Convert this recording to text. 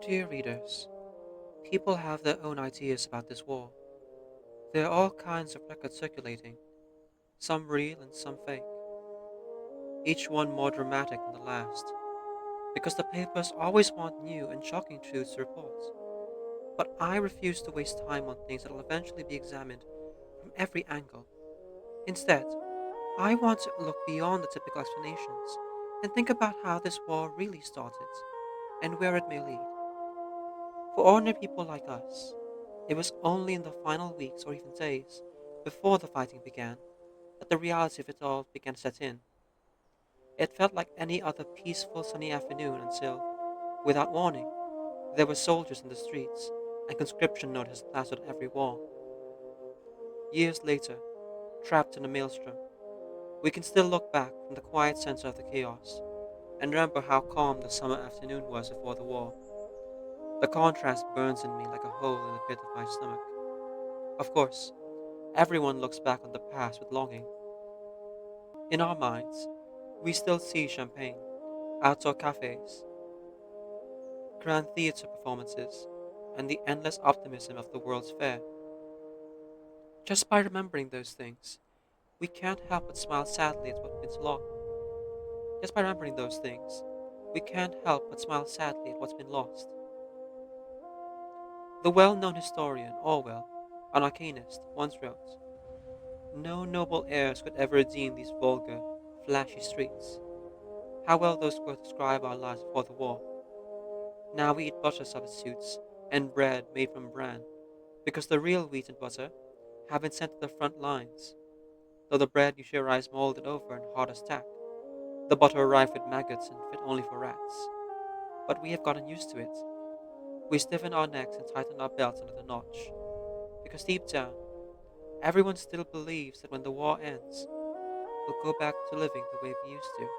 Dear readers, people have their own ideas about this war. There are all kinds of records circulating, some real and some fake, each one more dramatic than the last, because the papers always want new and shocking truths to report. But I refuse to waste time on things that will eventually be examined from every angle. Instead, I want to look beyond the typical explanations and think about how this war really started and where it may lead. For ordinary people like us, it was only in the final weeks or even days before the fighting began that the reality of it all began to set in. It felt like any other peaceful sunny afternoon until, without warning, there were soldiers in the streets and conscription notices plastered every wall. Years later, trapped in a maelstrom, we can still look back from the quiet center of the chaos and remember how calm the summer afternoon was before the war. The contrast burns in me like a hole in the pit of my stomach. Of course, everyone looks back on the past with longing. In our minds, we still see champagne, outdoor cafes, grand theatre performances, and the endless optimism of the World's Fair. Just by remembering those things, we can't help but smile sadly at what's been lost. Just by remembering those things, we can't help but smile sadly at what's been lost. The well-known historian Orwell, an arcanist, once wrote, "No noble heirs could ever redeem these vulgar, flashy streets. How well those words describe our lives before the war. Now we eat butter substitutes and bread made from bran, because the real wheat and butter have been sent to the front lines. Though the bread usually arrives molded over and hard as tack, the butter arrived with maggots and fit only for rats. But we have gotten used to it. We stiffen our necks and tighten our belts under the notch, because deep down, everyone still believes that when the war ends, we'll go back to living the way we used to."